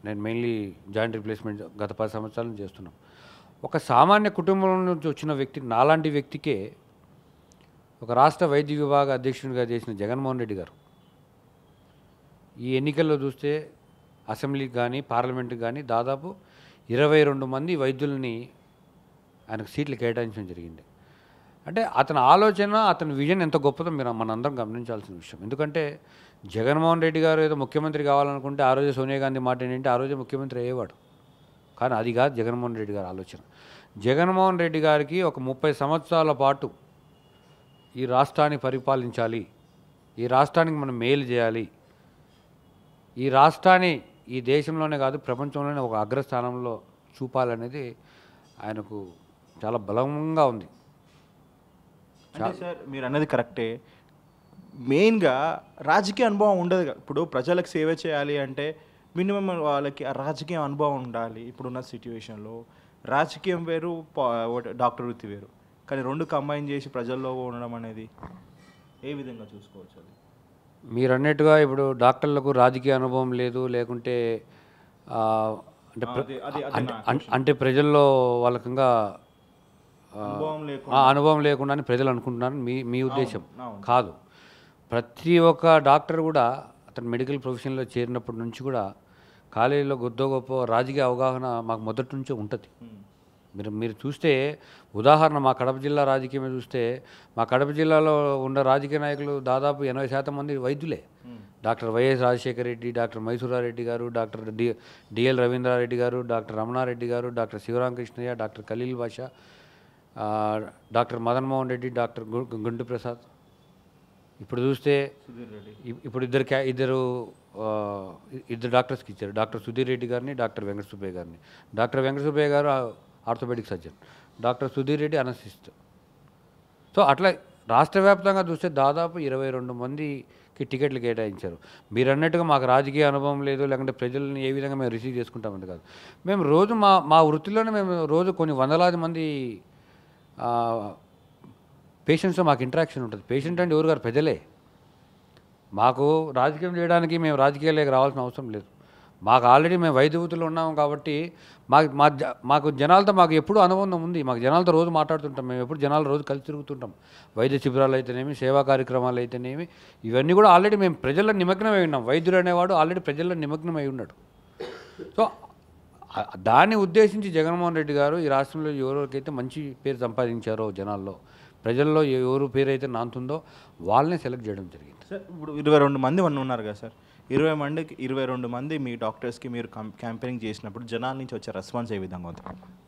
Speaker 2: నేను మెయిన్లీ జాయింట్ రీప్లేస్మెంట్ గత 10 సంవత్సరాల నుంచి చేస్తున్నాం. ఒక సామాన్య కుటుంబం నుంచి వచ్చిన వ్యక్తి, నాలాంటి వ్యక్తికే ఒక రాష్ట్ర వైద్య విభాగ అధ్యక్షునిగా చేసిన జగన్మోహన్ రెడ్డి గారు ఈ ఎన్నికల్లో చూస్తే అసెంబ్లీకి కానీ పార్లమెంట్కి కానీ దాదాపు 22 మంది వైద్యుల్ని ఆయనకు సీట్లు కేటాయించడం జరిగింది. అంటే అతని ఆలోచన, అతని విజన్ ఎంత గొప్పదో మనందరం గమనించాల్సిన విషయం. ఎందుకంటే జగన్మోహన్ రెడ్డి గారు ఏదో ముఖ్యమంత్రి కావాలనుకుంటే ఆ రోజే సోనియా గాంధీ మాట ఏంటంటే ఆ రోజే ముఖ్యమంత్రి అయ్యేవాడు. కానీ అది కాదు జగన్మోహన్ రెడ్డి గారి ఆలోచన. జగన్మోహన్ రెడ్డి గారికి ఒక 30 సంవత్సరాల పాటు ఈ రాష్ట్రాన్ని పరిపాలించాలి, ఈ రాష్ట్రానికి మనం మేలు చేయాలి, ఈ రాష్ట్రాన్ని ఈ దేశంలోనే కాదు ప్రపంచంలోనే ఒక అగ్రస్థానంలో చూపాలనేది ఆయనకు చాలా బలంగా ఉంది.
Speaker 1: అంటే సార్ మీరు అన్నది కరెక్టే. మెయిన్గా రాజకీయ అనుభవం ఉండదు. ఇప్పుడు ప్రజలకు సేవ చేయాలి అంటే మినిమం వాళ్ళకి ఆ రాజకీయ అనుభవం ఉండాలి. ఇప్పుడున్న సిచ్యువేషన్లో రాజకీయం వేరు, డాక్టర్ వృత్తి వేరు. కానీ రెండు కంబైన్ చేసి ప్రజల్లో ఉండడం అనేది ఏ విధంగా చూసుకోవచ్చు? అది
Speaker 2: మీరు అన్నట్టుగా ఇప్పుడు డాక్టర్లకు రాజకీయ అనుభవం లేదు, లేకుంటే అంటే ప్రజల్లో వాళ్ళకంగా అనుభవం లేకుండా అని ప్రజలు అనుకుంటున్నారు. మీ ఉద్దేశం కాదు. ప్రతి ఒక్క డాక్టర్ కూడా అతను మెడికల్ ప్రొఫెషన్లో చేరినప్పటి నుంచి కూడా కాలేజీలో గొప్ప రాజకీయ అవగాహన మాకు మొదటి నుంచే ఉంటుంది. మీరు చూస్తే ఉదాహరణ మా కడప జిల్లా రాజకీయమే చూస్తే, మా కడప జిల్లాలో ఉన్న రాజకీయ నాయకులు దాదాపు 80% మంది వైద్యులే. డాక్టర్ వైఎస్ రాజశేఖర రెడ్డి, డాక్టర్ మైసూరారెడ్డి గారు, డాక్టర్ డిఎల్ రవీంద్రారెడ్డి గారు, డాక్టర్ రమణారెడ్డి గారు, doctor Sivaramakrishnaiah, doctor Khaleel Basha, doctor Madan Mohan Reddy, doctor Gundu Prasad. ఇప్పుడు చూస్తే ఇప్పుడు ఇద్దరు డాక్టర్స్కి ఇచ్చారు, డాక్టర్ సుధీర్ రెడ్డి గారిని, డాక్టర్ వెంకట సుబ్బయ్య గారిని. Doctor Venkata Subbaiah garu orthopaedic surgeon, doctor Sudheer Reddy anaesthetist. So అట్లా రాష్ట్ర వ్యాప్తంగా చూస్తే దాదాపు 22 మందికి టికెట్లు కేటాయించారు. మీరు అన్నట్టుగా మాకు రాజకీయ అనుభవం లేదు, లేకుంటే ప్రజల్ని ఏ విధంగా మేము రిసీవ్ చేసుకుంటామని కాదు. మేము రోజు మా వృత్తిలోనే మేము రోజు కొన్ని వందలాది మంది పేషెంట్స్తో మాకు ఇంటరాక్షన్ ఉంటుంది. పేషెంట్ అంటే ఎవరు గారు? ప్రజలే. మాకు రాజకీయం చేయడానికి మేము రాజకీయాలకు రావాల్సిన అవసరం లేదు. మాకు ఆల్రెడీ మేము వైద్య వృత్తిలో ఉన్నాము కాబట్టి మాకు జనాలతో మాకు ఎప్పుడూ అనుబంధం ఉంది. మాకు జనాలతో రోజు మాట్లాడుతుంటాం. మేము ఎప్పుడు జనాలు రోజు కలిసి తిరుగుతుంటాం. వైద్య శిబిరాలు అయితేనేమి, సేవా కార్యక్రమాలు అయితేనేమి, ఇవన్నీ కూడా ఆల్రెడీ మేము ప్రజల్లో నిమగ్నమై ఉన్నాం. వైద్యుడు అనేవాడు ఆల్రెడీ ప్రజల్లో నిమగ్నమై ఉన్నాడు. సో దాన్ని ఉద్దేశించి జగన్మోహన్ రెడ్డి గారు ఈ రాష్ట్రంలో ఎవరికైతే మంచి పేరు సంపాదించారో జనాల్లో, ప్రజల్లో ఎవరు పేరు అయితే నాంతుందో వాళ్ళని సెలెక్ట్ చేయడం జరిగింది.
Speaker 1: సార్ ఇప్పుడు 22 మంది ఉన్నారు కదా సార్, 22 మంది మీ డాక్టర్స్కి మీరు క్యాంపెయినింగ్ చేసినప్పుడు జనాల నుంచి వచ్చే రెస్పాన్స్ ఏ విధంగా ఉంది?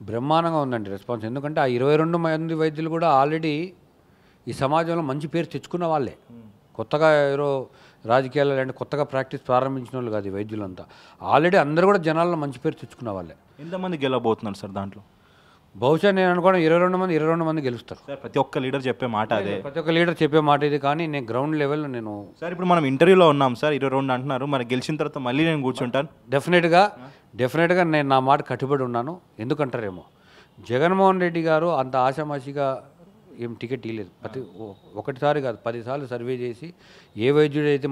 Speaker 2: బ్రహ్మాండంగా ఉందండి రెస్పాన్స్. ఎందుకంటే ఆ 22 మంది వైద్యులు కూడా ఆల్రెడీ ఈ సమాజంలో మంచి పేరు తెచ్చుకున్న వాళ్ళే. కొత్తగా ఎవరో రాజకీయాలు అంటే కొత్తగా ప్రాక్టీస్ ప్రారంభించిన వాళ్ళు కాదు ఈ వైద్యులంతా. ఆల్రెడీ అందరూ కూడా జనాల్లో మంచి పేరు తెచ్చుకున్న వాళ్ళే.
Speaker 1: ఎంతమంది గెలవబోతున్నారు సార్ దాంట్లో?
Speaker 2: బహుశా నేను అనుకోవడం 22 మంది గెలుస్తారు.
Speaker 1: సార్ ప్రతి ఒక్క లీడర్ చెప్పే మాట అదే.
Speaker 2: ప్రతి ఒక్క లీడర్ చెప్పే మాట ఇది. కానీ నేను గ్రౌండ్ లెవెల్లో నేను
Speaker 1: సార్ ఇప్పుడు మనం ఇంటర్వ్యూలో ఉన్నాం సార్, 22 అంటున్నారు, మరి గెలిచిన తర్వాత మళ్ళీ నేను కూర్చుంటాను.
Speaker 2: డెఫినెట్గా నేను నా మాట కట్టుబడి ఉన్నాను. ఎందుకంటారేమో జగన్మోహన్ రెడ్డి గారు అంత ఆషామాషిగా ఏం టికెట్ ఇవ్వలేదు. ఒకటిసారి కాదు 10 సార్లు సర్వే చేసి ఏ వైద్యుడు అయితే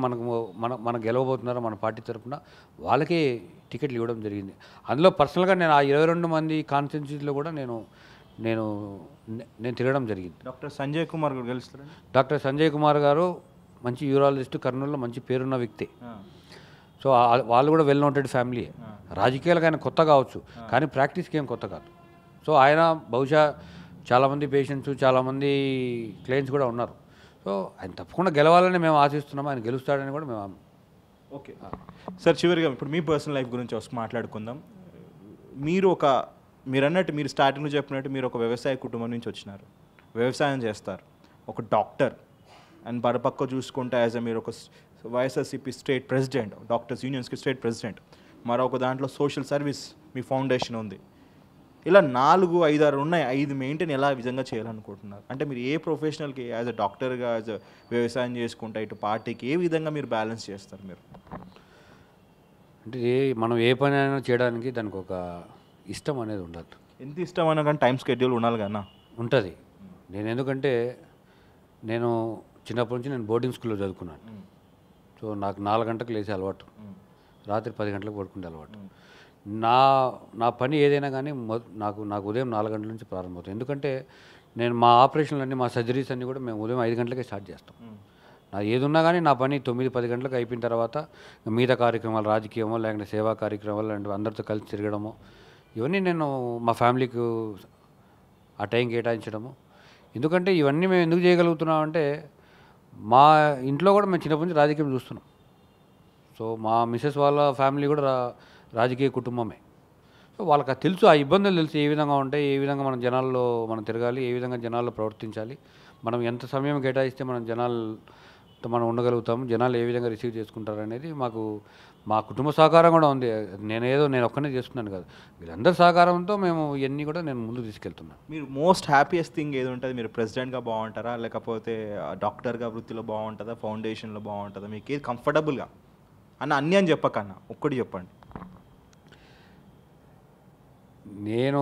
Speaker 2: మన గెలవబోతున్నారో మన పార్టీ తరఫున వాళ్ళకే టికెట్లు ఇవ్వడం జరిగింది. అందులో పర్సనల్గా నేను ఆ 22 మంది కాన్స్టిట్యున్సీలో కూడా నేను తిరగడం జరిగింది.
Speaker 1: డాక్టర్ సంజయ్ కుమార్ గారు గెలుస్తారు.
Speaker 2: డాక్టర్ సంజయ్ కుమార్ గారు మంచి యూరాలజిస్ట్, కర్నూలులో మంచి పేరున్న వ్యక్తి. సో వాళ్ళు కూడా వెల్ నోటెడ్ ఫ్యామిలీ. రాజకీయాలకు ఆయన కొత్త కావచ్చు కానీ ప్రాక్టీస్కి ఏం కొత్త కాదు. సో ఆయన బహుశా చాలామంది పేషెంట్స్, చాలామంది క్లయింట్స్ కూడా ఉన్నారు. సో ఆయన తప్పకుండా గెలవాలని మేము ఆశిస్తున్నాము. ఆయన గెలుస్తాడని కూడా మేము.
Speaker 1: ఓకే సార్, చివరిగా ఇప్పుడు మీ పర్సనల్ లైఫ్ గురించి వస్తే మాట్లాడుకుందాం. మీరు అన్నట్టు, మీరు స్టార్టింగ్లో చెప్పినట్టు మీరు ఒక వ్యవసాయ కుటుంబం నుంచి వచ్చినారు, వ్యవసాయం చేస్తారు, ఒక డాక్టర్, అండ్ మరోపక్క చూసుకుంటే మీరు ఒక వైఎస్ఆర్సీపీ స్టేట్ ప్రెసిడెంట్, డాక్టర్స్ యూనియన్స్కి స్టేట్ ప్రెసిడెంట్, మరొక దాంట్లో సోషల్ సర్వీస్ మీ ఫౌండేషన్ ఉంది. ఇలా 4, 5, 6 ఉన్నాయి. 5 మెయింటైన్ ఎలా విధంగా చేయాలనుకుంటున్నారు? అంటే మీరు ఏ ప్రొఫెషనల్కి యాజ్ అ డాక్టర్గా, యాజ్ అ వ్యవసాయం చేసుకుంటా ఇటు పార్టీకి ఏ విధంగా మీరు బ్యాలెన్స్ చేస్తారు? మీరు
Speaker 2: అంటే మనం ఏ పని అయినా చేయడానికి దానికి ఒక ఇష్టం అనేది ఉండాలి.
Speaker 1: ఎంత ఇష్టం అయినా కానీ టైం స్కెడ్యూల్ ఉండాలి కదా.
Speaker 2: ఉంటుంది. ఎందుకంటే నేను చిన్నప్పటి నుంచి నేను బోర్డింగ్ స్కూల్లో చదువుకున్నాను. సో నాకు 4 గంటలకు లేచే అలవాటు, రాత్రి 10 గంటలకు పడుకునే అలవాటు. నా పని ఏదైనా కానీ నాకు ఉదయం 4 గంటల నుంచి ప్రారంభమవుతుంది. ఎందుకంటే నేను మా ఆపరేషన్లు మా సర్జరీస్ అన్నీ కూడా మేము ఉదయం 5 గంటలకే స్టార్ట్ చేస్తాం. నా ఏది ఉన్నా కానీ నా పని 9-10 గంటలకు అయిపోయిన తర్వాత మిగతా కార్యక్రమాలు, రాజకీయమో లేకపోతే సేవా కార్యక్రమాలు లాంటివి అందరితో కలిసి తిరగడము, ఇవన్నీ నేను మా ఫ్యామిలీకి ఆ టైం కేటాయించడము. ఎందుకంటే ఇవన్నీ మేము ఎందుకు చేయగలుగుతున్నామంటే మా ఇంట్లో కూడా మేము చిన్నప్పటి నుంచి రాజకీయం చూస్తున్నాం. సో మా మిసెస్ వాళ్ళ ఫ్యామిలీ కూడా రాజకీయ కుటుంబమే. సో వాళ్ళకి తెలుసు, ఆ ఇబ్బందులు తెలుసు, ఏ విధంగా ఉంటాయి, ఏ విధంగా జనాల్లో మనం తిరగాలి, ఏ విధంగా జనాల్లో ప్రవర్తించాలి, మనం ఎంత సమయం కేటాయిస్తే మనం జనాలతో ఉండగలుగుతాము, జనాలు ఏ విధంగా రిసీవ్ చేసుకుంటారు అనేది మా కుటుంబ సహకారం కూడా ఉంది. నేను ఒక్కనే చేస్తున్నాను కాదు, వీళ్ళందరి సహకారంతో మేము ఇవన్నీ కూడా నేను ముందుకు తీసుకెళ్తున్నాను.
Speaker 1: మీరు మోస్ట్ హ్యాపీయెస్ట్ థింగ్ ఏది ఉంటుంది? మీరు ప్రెసిడెంట్గా బాగుంటారా, లేకపోతే డాక్టర్గా వృత్తిలో బాగుంటుందా, ఫౌండేషన్లో బాగుంటుందా? మీకు ఏది కంఫర్టబుల్గా అన్నీ అని చెప్పకన్నా ఒక్కటి చెప్పండి.
Speaker 2: నేను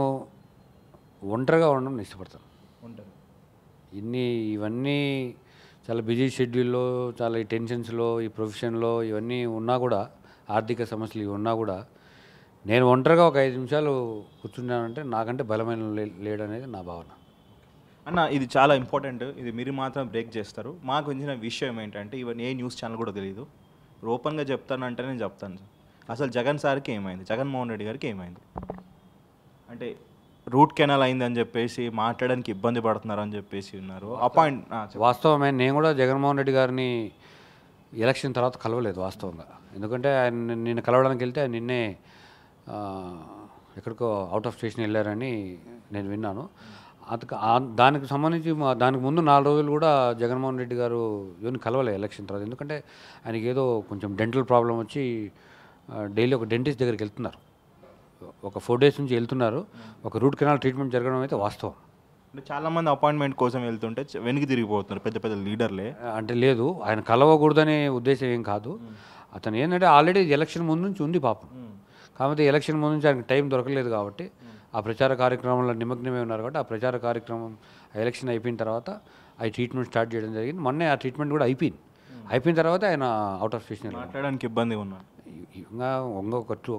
Speaker 2: ఒంటరిగా ఉండడం ఇష్టపడతాను. ఇవన్నీ చాలా బిజీ షెడ్యూల్లో, చాలా ఈ టెన్షన్స్లో, ఈ ప్రొఫెషన్లో ఇవన్నీ ఉన్నా కూడా, ఆర్థిక సమస్యలు ఇవి ఉన్నా కూడా నేను ఒంటరిగా ఒక 5 నిమిషాలు కూర్చున్నానంటే నాకంటే బలమైన లేడనేది నా భావన.
Speaker 1: అన్న ఇది చాలా ఇంపార్టెంట్, ఇది మీరు మాత్రం బ్రేక్ చేస్తారు. మాకు వచ్చిన విషయం ఏంటంటే ఇవన్నీ ఏ న్యూస్ ఛానల్ కూడా తెలియదు. ఓపెన్గా చెప్తానంటే నేను చెప్తాను. అసలు జగన్ సార్కి ఏమైంది, జగన్మోహన్ రెడ్డి గారికి ఏమైంది? అంటే రూట్ కెనాల్ అయిందని చెప్పేసి మాట్లాడడానికి ఇబ్బంది పడుతున్నారని చెప్పేసి ఉన్నారు.
Speaker 2: వాస్తవమే. నేను కూడా జగన్మోహన్ రెడ్డి గారిని ఎలక్షన్ తర్వాత కలవలేదు వాస్తవంగా. ఎందుకంటే ఆయన నిన్న కలవడానికి వెళ్తే ఆయన నిన్నే ఎక్కడికో అవుట్ ఆఫ్ స్టేషన్ వెళ్ళారని నేను విన్నాను. దానికి సంబంధించి దానికి ముందు 4 రోజులు కూడా జగన్మోహన్ రెడ్డి గారు ఎవరిని కలవలేదు ఎలక్షన్ తర్వాత. ఎందుకంటే ఆయనకి ఏదో కొంచెం డెంటల్ ప్రాబ్లం వచ్చి డైలీ ఒక డెంటిస్ట్ దగ్గరికి వెళ్తున్నారు. ఒక 4 డేస్ నుంచి వెళ్తున్నారు. ఒక రూట్ కెనాల్ ట్రీట్మెంట్ జరగడం అయితే వాస్తవం.
Speaker 1: అంటే చాలామంది అపాయింట్మెంట్ కోసం వెళ్తుంటే వెనక్కి తిరిగిపోతున్నారు పెద్ద పెద్ద లీడర్లే.
Speaker 2: అంటే లేదు, ఆయన కలవకూడదనే ఉద్దేశం ఏం కాదు. అతను ఏంటంటే ఆల్రెడీ ఎలక్షన్ ముందు నుంచి ఉంది పాపం. కాకపోతే ఎలక్షన్ ముందు నుంచి ఆయనకు టైం దొరకలేదు కాబట్టి ఆ ప్రచార కార్యక్రమంలో నిమగ్నమే ఉన్నారు కాబట్టి ఆ ప్రచార కార్యక్రమం ఎలక్షన్ అయిపోయిన తర్వాత ఆ ట్రీట్మెంట్ స్టార్ట్ చేయడం జరిగింది. మొన్నే ఆ ట్రీట్మెంట్ కూడా అయిపోయిన తర్వాత ఆయన అవుట్ ఆఫ్ స్టేషన్
Speaker 1: మాట్లాడడానికి ఇబ్బంది ఉన్నారు.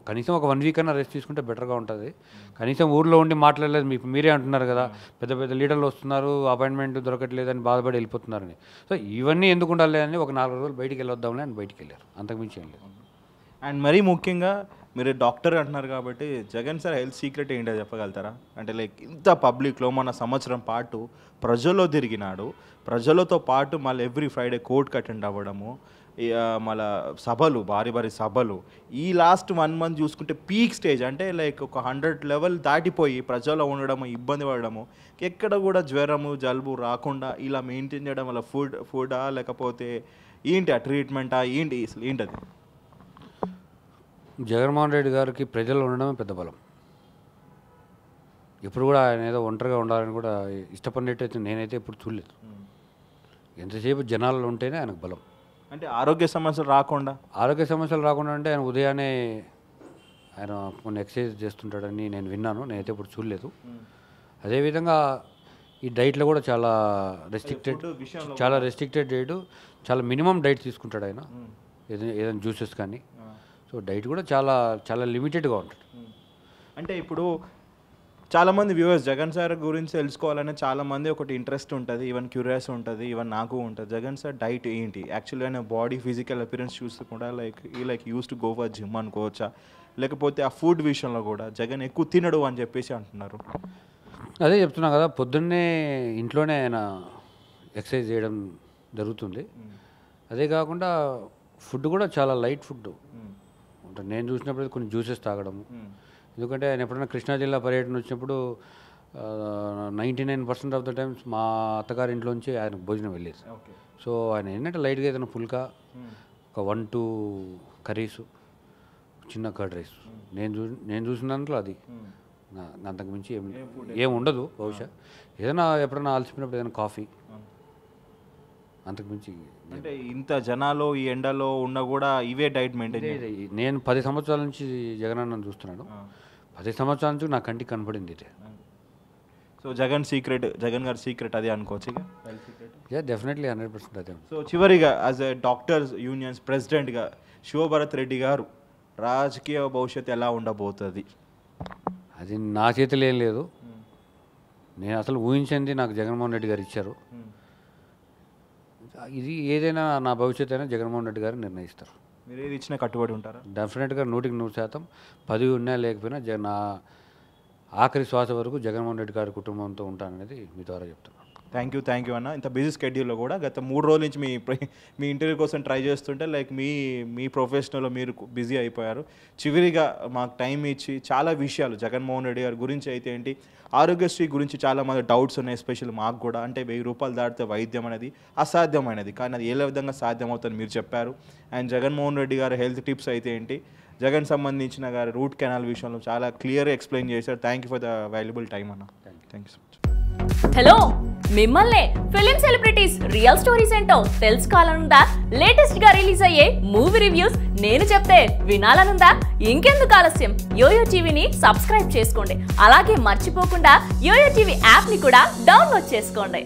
Speaker 2: కనీసం ఒక 1 వీక్ అన్నా రెస్ట్ తీసుకుంటే బెటర్గా ఉంటుంది. కనీసం ఊర్లో ఉండి మాట్లాడలేదు. మీరే అంటున్నారు కదా, పెద్ద పెద్ద లీడర్లు వస్తున్నారు, అపాయింట్మెంట్ దొరకట్లేదని బాధపడి వెళ్ళిపోతున్నారని. సో ఇవన్నీ ఎందుకు ఉండాలి అని ఒక 4 రోజులు బయటికి వెళ్ళొద్దామని ఆయన బయటికి వెళ్ళారు, అంతకుమించి ఏం లేదు.
Speaker 1: అండ్ మరీ ముఖ్యంగా మీరు డాక్టర్ అంటున్నారు కాబట్టి జగన్ సార్ హెల్త్ సీక్రెట్ ఏంటో చెప్పగలుగుతారా? అంటే లైక్ ఇంత పబ్లిక్లో మన సంవత్సరం పాటు ప్రజల్లో తిరిగినాడు, ప్రజలతో పాటు మళ్ళీ ఎవ్రీ ఫ్రైడే కోర్టుకి అటెండ్ అవ్వడము, మళ్ళా సభలు భారీ భారీ సభలు, ఈ లాస్ట్ 1 month చూసుకుంటే పీక్ స్టేజ్ అంటే లైక్ ఒక 100 లెవెల్ దాటిపోయి ప్రజల్లో ఉండడము, ఇబ్బంది పడడము, ఎక్కడ కూడా జ్వరము జలుబు రాకుండా ఇలా మెయింటైన్ చేయడం వల్ల ఫుడా లేకపోతే ఏంటి ఆ ట్రీట్మెంటా ఏంటి అసలు ఏంటది?
Speaker 2: జగన్మోహన్ రెడ్డి గారికి ప్రజలు ఉండడమే పెద్ద బలం. ఇప్పుడు కూడా ఆయన ఏదో ఒంటరిగా ఉండాలని కూడా ఇష్టపడినట్టయితే నేనైతే ఇప్పుడు చూడలేదు. ఎంతసేపు జనాలు ఉంటేనే ఆయనకు బలం.
Speaker 1: అంటే ఆరోగ్య సమస్యలు రాకుండా
Speaker 2: అంటే ఆయన ఉదయాన్నే ఆయన కొన్ని ఎక్సర్సైజ్ చేస్తుంటాడని నేను విన్నాను, నేనైతే ఇప్పుడు చూడలేదు. అదేవిధంగా ఈ డైట్లో కూడా చాలా రెస్ట్రిక్టెడ్ డైట్, చాలా మినిమం డైట్ తీసుకుంటాడు ఆయన. ఏదైనా జ్యూసెస్ కానీ, సో డైట్ కూడా చాలా చాలా లిమిటెడ్గా ఉంటుంది.
Speaker 1: అంటే ఇప్పుడు చాలామంది వ్యూవర్స్ జగన్ సార్ గురించి తెలుసుకోవాలని చాలామంది ఒకటి ఇంట్రెస్ట్ ఉంటుంది, ఈవెన్ క్యూరియాస్ ఉంటుంది, ఈవెన్ నాకు ఉంటుంది. జగన్ సార్ డైట్ ఏంటి, యాక్చువల్గా ఆయన బాడీ ఫిజికల్ అపిరెన్స్ చూస్తే కూడా like use to go for gym అనుకోవచ్చా, లేకపోతే ఆ ఫుడ్ విషయంలో కూడా జగన్ ఎక్కువ తినడు అని చెప్పేసి అంటున్నారు.
Speaker 2: అదే చెప్తున్నా కదా, పొద్దున్నే ఇంట్లోనే ఆయన ఎక్సర్సైజ్ చేయడం జరుగుతుంది. అదే కాకుండా ఫుడ్ కూడా చాలా లైట్ ఫుడ్ ఉంటుంది. నేను చూసినప్పుడు కొన్ని జ్యూసెస్ తాగడము, ఎందుకంటే ఆయన ఎప్పుడైనా కృష్ణా జిల్లా పర్యటన వచ్చినప్పుడు 99% ఆఫ్ ద టైమ్స్ మా అత్తగారి ఇంట్లోంచి ఆయనకు భోజనం వెళ్ళేది. సో ఆయన ఏంటంటే లైట్గా ఏదైనా పుల్కా, ఒక 1-2 కర్రీస్, చిన్న కర్డ్ రైస్, నేను చూసిన దాంట్లో అది అంతకు మించి ఏం ఉండదు. బహుశా ఏదైనా ఎప్పుడైనా అలసిపోయినప్పుడు ఏదైనా కాఫీ, అంతకు మించి.
Speaker 1: అంటే ఇంత జనాలు ఈ ఎండలో ఉన్న కూడా ఇవే డైట్ మెయింటైన్.
Speaker 2: నేను 10 సంవత్సరాల నుంచి జగనన్నను చూస్తున్నాను. 10 సంవత్సరాల నుంచి నా కంటికి కనపడింది ఇదే.
Speaker 1: సో జగన్ గారి సీక్రెట్ అదే అనుకోవచ్చు.
Speaker 2: డెఫినెట్లీ 100% అదే.
Speaker 1: సో చివరిగా యాజ్ ఎ డాక్టర్స్ యూనియన్స్ ప్రెసిడెంట్గా శివభరత్ రెడ్డి గారు రాజకీయ భవిష్యత్తు ఎలా ఉండబోతుంది?
Speaker 2: అది నా చేతిలో ఏం లేదు. నేను అసలు ఊహించింది నాకు జగన్మోహన్ రెడ్డి గారు ఇచ్చారు. ఇది ఏదైనా నా భవిష్యత్తు అయినా జగన్మోహన్ రెడ్డి గారు నిర్ణయిస్తారు.
Speaker 1: మీరు ఏది ఇచ్చినా కట్టుబడి ఉంటారా?
Speaker 2: డెఫినెట్గా 100% పదవి ఉన్నా లేకపోయినా నా ఆఖరి శ్వాస వరకు జగన్మోహన్ రెడ్డి గారి కుటుంబంతో ఉంటాననేది మీ ద్వారా చెప్తున్నాను.
Speaker 1: థ్యాంక్ యూ అన్న. ఇంత బిజీ స్కెడ్యూల్లో కూడా గత 3 రోజుల నుంచి మీ ఇంటర్వ్యూ కోసం ట్రై చేస్తుంటే లైక్ మీ ప్రొఫెషనల్లో మీరు బిజీ అయిపోయారు. చివరిగా మాకు టైం ఇచ్చి చాలా విషయాలు జగన్మోహన్ రెడ్డి గారి గురించి అయితే ఏంటి, ఆరోగ్యశ్రీ గురించి చాలామంది డౌట్స్ ఉన్నాయి, ఎస్పెషల్లీ మాకు కూడా. అంటే 1000 రూపాయలు దాటితే వైద్యం అనేది అసాధ్యమైనది, కానీ అది ఏ విధంగా సాధ్యమవుతుందని మీరు చెప్పారు. అండ్ జగన్మోహన్ రెడ్డి గారి హెల్త్ టిప్స్ అయితే ఏంటి, జగన్ సంబంధించిన గారి రూట్ కెనాల్ విషయంలో చాలా క్లియర్గా ఎక్స్ప్లెయిన్ చేశారు. Thank you for the valuable time అన్న. Thank you so much.
Speaker 3: Hello, మిమ్మల్నే ఫిలిం సెలబ్రిటీస్ రియల్ స్టోరీస్ ఏంటో తెలుసుకోవాలనుందా? లేటెస్ట్ గా రిలీజ్ అయ్యే మూవీ రివ్యూస్ నేను చెప్తే వినాలనుందా? ఇంకెందుకు ఆలస్యం, యోయో టీవీని సబ్స్క్రైబ్ చేసుకోండి. అలాగే మర్చిపోకుండా యోయో టీవీ యాప్ ని కూడా డౌన్లోడ్ చేసుకోండి.